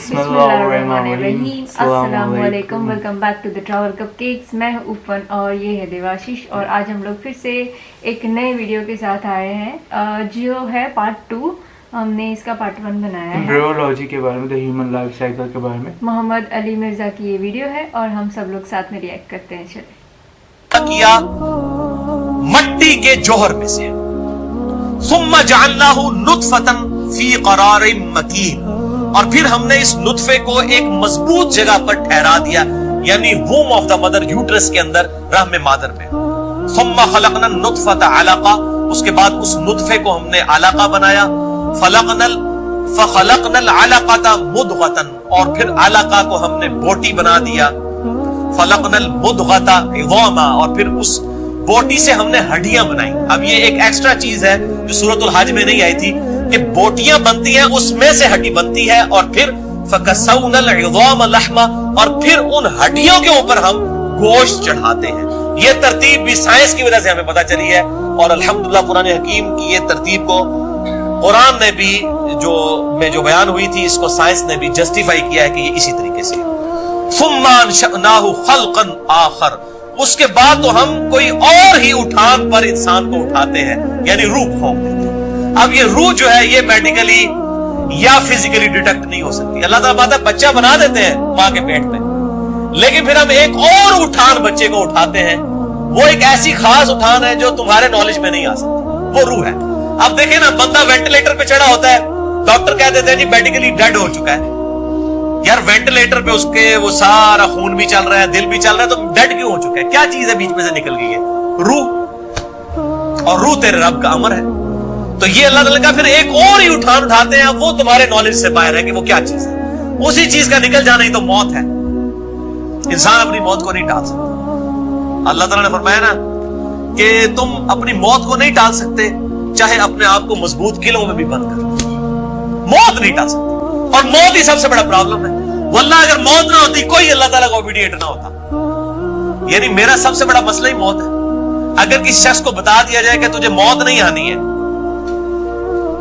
बिस्मिल्लाहिर्रहमानिर्रहीम। अस्सलामुअलैकुम, welcome back to the Travel Cupcakes. मैं हूँ उपवन और ये है देवाशीष, और आज हम लोग फिर से एक नए वीडियो के साथ आए हैं जो है पार्ट 2। हमने इसका पार्ट 1 बनाया है एम्ब्रियोलॉजी के बारे में, द ह्यूमन लाइफ साइकिल के बारे में। मोहम्मद अली मिर्जा की ये वीडियो है और हम सब लोग साथ में रिएक्ट करते हैं। चले। किया मट्टी के जौहर में से, सुम्मा जअलनाहु नुतफतन फी क़रारिन मकीन, और फिर हमने इस नुतफे को एक मजबूत जगह पर ठहरा दिया, यानी वूम ऑफ द मदर, यूट्रस के अंदर, रहम मादर में। सुम्मा खलकना नुतफत अलका, उसके बाद उस नुतफे को हमने अलका बनाया। फखलकनल अलक़ता मुदगतन, और फिर अलका को हमने बोटी बना दिया। फलकनल मुदगता इज़ामा, और फिर उस बोटी से हमने हड्डियां बनाई। अब ये एक एक्स्ट्रा चीज है जो सूरतुल हज में नहीं आई थी, कि बोटियां बनती हैं, उसमें से हड्डी बनती है, और फिर फकसौनल इज़ाम लहमा, और फिर उन हड्डियों के ऊपर हम गोश्त चढ़ाते हैं। ये तरतीब भी साइंस की वजह से हमें पता चली है, और अल्हम्दुलिल्लाह कुरान हकीम की ये तरतीब को कुरान ने भी जो बयान हुई थी, इसको साइंस ने भी जस्टिफाई किया है कि ये इसी तरीके से। सुम्मा अंशअनाहु खल्क़न आखर, उसके बाद तो हम कोई और ही उठान पर इंसान को उठाते हैं, यानी रूह फॉर्म देते हैं। अब ये रूह जो है ये मेडिकली या फिजिकली डिटेक्ट नहीं हो सकती। अल्लाह ताला बात है, बच्चा बना देते हैं मां के पेट में, लेकिन फिर हम एक और उठान बच्चे को उठाते हैं। वो एक ऐसी खास उठान है जो तुम्हारे नॉलेज में नहीं आ सकती, वो रूह है। अब देखिए ना, बंदा वेंटिलेटर पे चढ़ा होता है, डॉक्टर कह देते हैं जी मेडिकली डेड हो चुका है। यार वेंटिलेटर पे उसके वो सारा खून भी चल रहा है, दिल भी चल रहा है, तो डेड क्यों हो चुका है? क्या चीज है बीच में से निकल गई है? रूह। और रूह तेरे रब का अमर है। तो ये अल्लाह ताला का फिर एक और ही उठान उठाते हैं, वो तुम्हारे नॉलेज से बाहर है कि वो क्या चीज है। उसी चीज का निकल जाना ही तो मौत है। इंसान अपनी मौत को नहीं टाल सकता। अल्लाह ताला ने फरमाया ना कि तुम अपनी मौत को नहीं टाल सकते, चाहे अपने आप को मजबूत किलों में भी बंद कर लो, मौत नहीं टाल सकते। और मौत ही सबसे बड़ा प्रॉब्लम है। वल्लाह अगर मौत ना होती, कोई अल्लाह ताला का ओबीडिएंट ना होता। यानी मेरा सबसे बड़ा मसला ही मौत है। अगर किसी शख्स को बता दिया जाए कि तुझे मौत नहीं आनी है,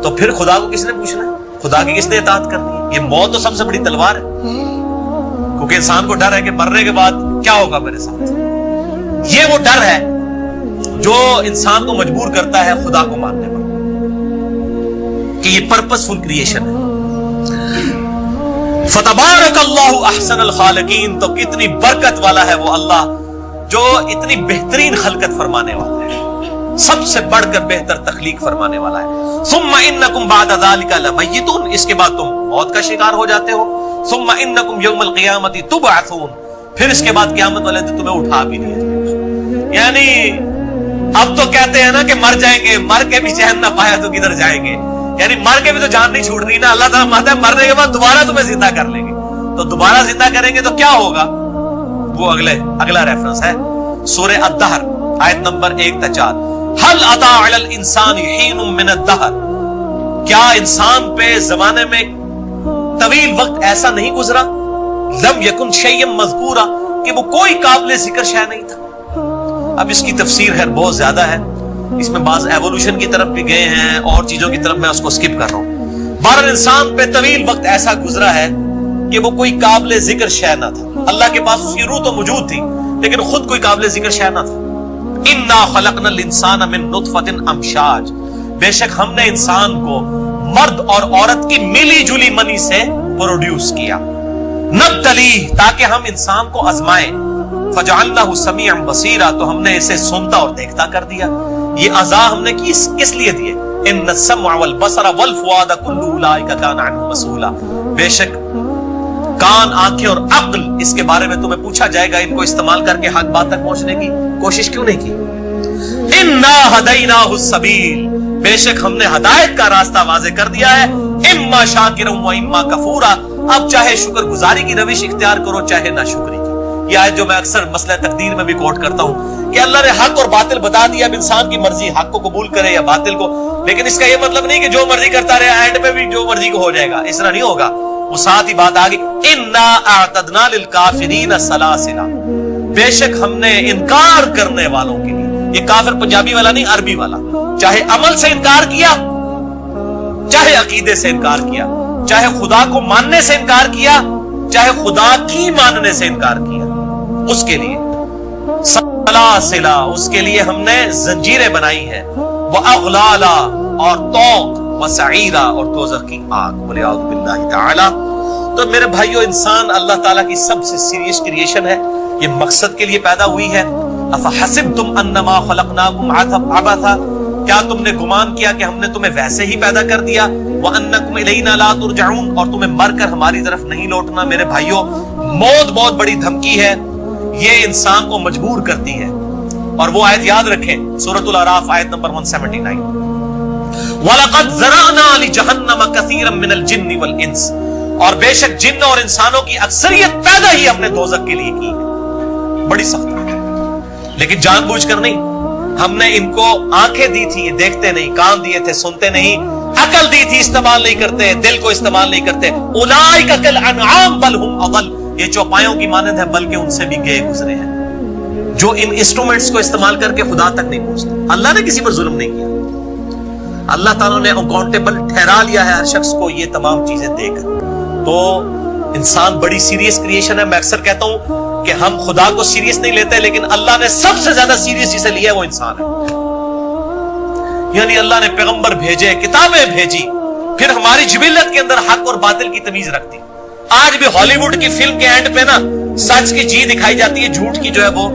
तो फिर खुदा को किसने पूछना है? खुदा की किसने इताअत करनी है? ये मौत तो सबसे बड़ी तलवार है, क्योंकि इंसान को डर है कि मरने के बाद क्या होगा मेरे साथ। ये वो डर है जो इंसान को मजबूर करता है खुदा को मानने पर, कि ये पर्पसफुल क्रिएशन है। फतबारकल्लाहु अहसनुल खालिकीन, तो कितनी बरकत वाला है वो अल्लाह जो इतनी बेहतरीन खलकत फरमाने वाला है, सबसे बढ़कर बेहतर तखलीक फरमाने वाला है। सुम्मा इन्नकुम बाद ज़ालिका लमय्यतून, इसके बाद तुम मौत का शिकार हो जाते हो। सुम्मा इन्नकुम यौमल क़ियामति तुबअसून, फिर इसके बाद क़यामत वाले दिन तुम्हें उठा भी दिया जाएगा। यानी अब तो कहते हैं ना कि मर जाएंगे, मर के भी चैन ना पाया तो किधर जाएंगे। यानी मर के भी तो जान नहीं छूट रही ना। अल्लाह ताला मानता है मरने के बाद दोबारा तुम्हें जिंदा कर लेंगे, तो दोबारा जिंदा करेंगे तो क्या होगा? वो अगला रेफरेंस है सूरे अद-दहर, आयत नंबर 1-4। हल अता अलल इंसानी हीनुम मिन अद-दहर, क्या इंसान पे जमाने में तवील वक्त ऐसा नहीं गुजरा, लम यकुन शैय्यन मज़कूरा, कि वो कोई काबिल जिक्र शय नहीं था। अब इसकी तफसीर है बहुत ज्यादा है, इसमें बाज एवोल्यूशन की तरफ भी गए हैं और चीजों की तरफ, मैं उसको स्किप कर रहा हूं। बहरहाल इंसान पे तवील वक्त ऐसा गुजरा है कि वो कोई काबिल जिक्र शय ना था। अल्लाह के पास उसकी रूह तो मौजूद थी, लेकिन खुद कोई काबिल जिक्र शय ना था। इन्ना खलकनल इंसान मिन नुतफतिन अमशाज, बेशक हमने इंसान को मर्द और औरत की मिली जुली मनी से प्रोड्यूस किया। नब्तली, ताकि हम इंसान को आजमाएं। फजअलनाहु समीअन बसीरा, तो हमने इसे सुनता और देखता कर दिया। ये अज़ा हमने किस लिए दिए? इन्न सम्अ वल बसरा वल फुआदा कुल्लु उलाइका काना अन्हु मसूला, बेशक कान, आंखें और अक्ल, इसके बारे में तुम्हें पूछा जाएगा। इनको इस्तेमाल करके हक बात तक पहुंचने की कोशिश क्यों नहीं की? इन्ना हदैनाहु सबील, बेशक हमने हदायत का रास्ता वाज़े कर दिया है। इम्मा शाकिरन व इम्मा कफूरा, अब चाहे शुक्रगुजारी की रविश इख्तियार करो, चाहे नाशुक्री की। ये आयत जो मैं अक्सर मसला तकदीर में भी कोट करता हूं कि अल्लाह ने हक और बातिल बता दिया। अब इंसान की मर्जी हक को कबूल करे या बातिल को, लेकिन इसका ये मतलब नहीं कि जो मर्जी करता रहे एंड में भी जो मर्जी को हो जाएगा, इस तरह नहीं होगा। वो साथ ही बात आ गई, इन्ना अअतदना लिल काफिरीन सलासिला, बेशक हमने इनकार करने वालों के लिए, ये काफिर पंजाबी वाला नहीं, अरबी वाला, चाहे अमल से इनकार किया चाहे अकीदे से इनकार किया, चाहे खुदा को मानने से इनकार किया, चाहे खुदा की मानने से इनकार किया, उसके लिए सलासिला, उसके लिए हमने जंजीरें बनाई हैं, व अगलाला, और तौक, व सईरा, और दोज़ख की आग। वलियाउज़ु बिल्लाहि ताला। तो मेरे भाइयों, इंसान अल्लाह ताला की सबसे सीरियस क्रिएशन है, ये मकसद के लिए पैदा हुई है। अफहसिबतुम अन्नमा खलकनाकुम अबथा, क्या तुमने गुमान किया कि हमने तुम्हें वैसे ही पैदा कर दिया, व अन्नकुम इलैना ला तुरजऊन, और तुम्हें मरकर हमारी तरफ नहीं लौटना। मेरे भाइयों, मौत बहुत बड़ी धमकी है, ये इंसान को मजबूर करती है। और वो आयत याद रखें, सूरतुल अराफ आयत नंबर 179, वलक़द ज़रअना लिजहन्नम कसीरम मिनल जिन्नि वल इंस, और बेशक जिन्न और इंसानों की अक्सरियत पैदा ही हमने दोज़ख के लिए की है। बड़ी सख्त है, लेकिन जानबूझकर नहीं। हमने इनको आंखें दी थी, ये देखते नहीं, कान दिए थे, सुनते नहीं, अकल दी थी, इस्तेमाल नहीं करते, दिल को इस्तेमाल नहीं करते। उलाइका कल अनआम बल हुम अदल, ये चौपायों की मानंद है, बल्कि उनसे भी गए गुजरे हैं, जो इन इंस्ट्रूमेंट्स को इस्तेमाल करके खुदा तक नहीं पहुंचते। अल्लाह ने किसी पर जुल्म नहीं किया, अल्लाह ताला ने अकाउंटेबल ठहरा लिया है हर शख्स को ये तमाम चीजें देकर। तो इंसान बड़ी सीरियस क्रिएशन है। मैं अक्सर कहता हूं कि हम खुदा को सीरियस नहीं लेते, लेकिन अल्लाह ने सबसे ज्यादा सीरियस जिसे लिया है वो इंसान है। यानी अल्लाह ने पैगंबर भेजे, किताबें भेजी, फिर हमारी जिबिलत के अंदर हक और बातिल की तमीज रखती। आज भी हॉलीवुड की फिल्म के एंड पे ना सच की जी दिखाई जाती है, झूठ की जो है वो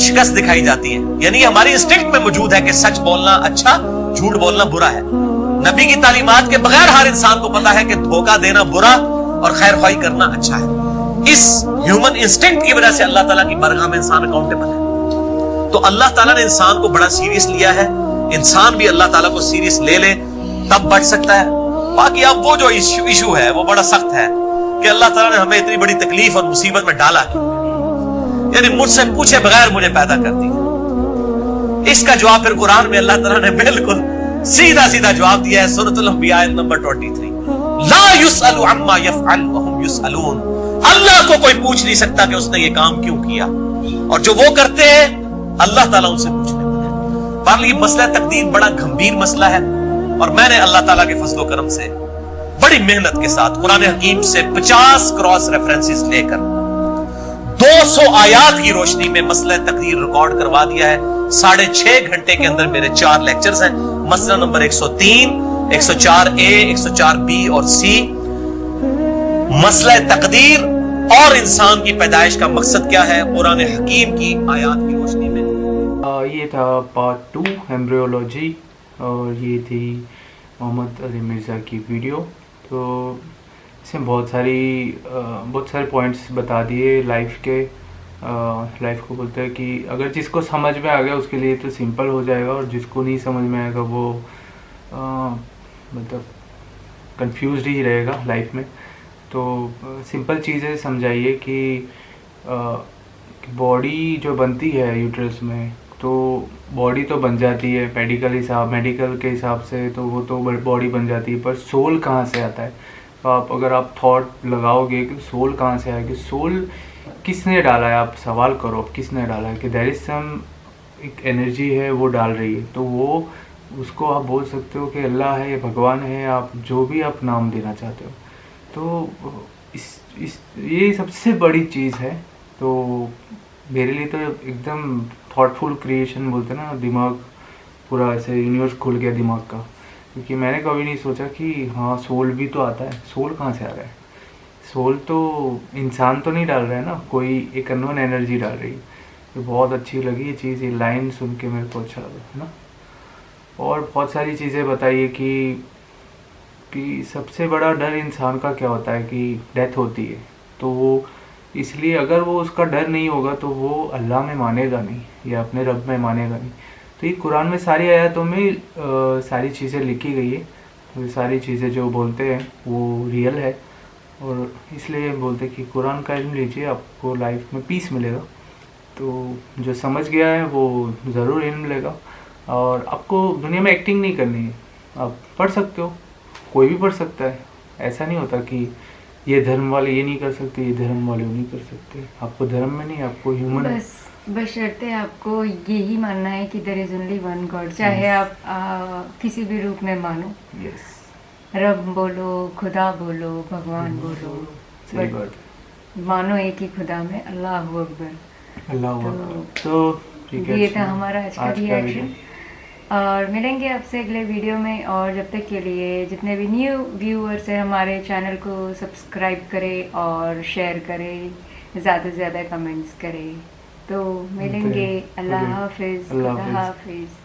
शिकस्त दिखाई जाती है। यानी हमारी इंस्टिंक्ट में मौजूद है कि सच बोलना अच्छा, झूठ बोलना बुरा है। नबी की तालीमात के बगैर हर इंसान को पता है कि धोखा देना बुरा और खैर ख्वाही करना अच्छा है। इस ह्यूमन इंस्टिंक्ट की वजह से अल्लाह ताला की बारगाह में इंसान अकाउंटेबल है। तो अल्लाह ताला ने इंसान को बड़ा सीरियस लिया है। इंसान भी अल्लाह ताला को सीरियस ले ले तब बच सकता है। बाकी अब वो जो इशू है वो बड़ा सख्त है कि अल्लाह ताला ने हमें इतनी बड़ी तकलीफ और मुसीबत में डाला, यानी मुझसे पूछे बगैर मुझे पैदा कर दिया। इसका जवाब फिर कुरान में अल्लाह ताला ने बिल्कुल सीधा सीधा जवाब दिया है, सूरतुल अंबिया आयत नंबर 23, ला युसअलु अम्मा यफ़अल व हुम युसअलून। अल्लाह को कोई पूछ नहीं सकता कि उसने ये काम क्यों किया, और जो वो करते हैं अल्लाह ताला उनसे पूछने वाला है। पर ये मसला तकदीर बड़ा गंभीर मसला है, और मैंने अल्लाह ताला के फजल करम से बड़ी मेहनत के साथ कुरान हकीम से 50 क्रॉस रेफरेंसेस लेकर 200 आयात की रोशनी में मसला तकदीर रिकॉर्ड करवा दिया है। 6.5 घंटे के अंदर मेरे 4 लेक्चर्स हैं। मसला नंबर 103, 104A, 104B और C, मसला तकदीर और इंसान की पैदाइश का मकसद क्या है कुरान हकीम की आयात की रोशनी में। ये था पार्ट 2 एम्ब्रियोलॉजी, और ये थी मोहम्मद अली मिर्ज़ा की वीडियो। तो इसमें बहुत सारे पॉइंट्स बता दिए लाइफ के। लाइफ को बोलते हैं कि अगर जिसको समझ में आ गया उसके लिए तो सिंपल हो जाएगा, और जिसको नहीं समझ में आएगा वो मतलब कंफ्यूज्ड ही रहेगा लाइफ में। तो सिंपल चीज़ें समझाइए कि बॉडी जो बनती है यूट्रस में, तो बॉडी तो बन जाती है मेडिकल के हिसाब से, तो वो तो बॉडी बन जाती है, पर सोल कहाँ से आता है? तो अगर आप थॉट लगाओगे कि सोल कहाँ से आएगी, सोल किसने डाला है, आप सवाल करो किसने डाला है, कि देयर इज सम एक एनर्जी है वो डाल रही है। तो वो उसको आप बोल सकते हो कि अल्लाह है या भगवान है, आप जो भी आप नाम देना चाहते हो। तो ये सबसे बड़ी चीज़ है। तो मेरे लिए तो एकदम थॉटफुल क्रिएशन बोलते हैं ना, दिमाग पूरा ऐसे यूनिवर्स खुल गया दिमाग का, क्योंकि मैंने कभी नहीं सोचा कि हाँ सोल भी तो आता है। सोल कहाँ से आ रहा है? सोल तो इंसान तो नहीं डाल रहा है ना, कोई एक अननोन एनर्जी डाल रही है। तो बहुत अच्छी लगी ये चीज़, ये लाइन सुन के मेरे को अच्छा लगा, है ना। और बहुत सारी चीज़ें बताइए कि सबसे बड़ा डर इंसान का क्या होता है कि डेथ होती है। तो वो इसलिए अगर वो उसका डर नहीं होगा तो वो अल्लाह में मानेगा नहीं या अपने रब में मानेगा नहीं। तो ये कुरान में सारी आयतों में सारी चीज़ें लिखी गई है। तो ये सारी चीज़ें जो बोलते हैं वो रियल है, और इसलिए बोलते हैं कि कुरान का इल्म लीजिए, आपको लाइफ में पीस मिलेगा। तो जो समझ गया है वो ज़रूर इल्म लेगा। और आपको दुनिया में एक्टिंग नहीं करनी है, आप पढ़ सकते हो, कोई भी पढ़ सकता है। ऐसा नहीं होता कि ये धर्म वाले ये नहीं कर सकते, ये धर्म वाले वो नहीं कर सकते। आपको धर्म में नहीं, आपको ह्यूमन बशर्ते आपको यही मानना है कि there is only one God, चाहे आप किसी भी रूप में मानो। यस। रब बोलो, खुदा बोलो, भगवान बोलो, सही but बात मानो एक ही खुदा में, अल्लाह अकबर। है। अल्लाह तो अकबर। तो ठीक है, ये अच्छा, था हमारा आज का वीडियो। रिएक्शन, और मिलेंगे आपसे अगले वीडियो में। और जब तक के लिए जितने भी न्यू व्यूअर्स हैं हमारे चैनल को सब्सक्राइब करें और शेयर करें, ज़्यादा से ज़्यादा कमेंट्स करें। तो मिलेंगे। अल्लाह हाफिज़, अल्लाह खुदा हाफिज़। हाफिज़।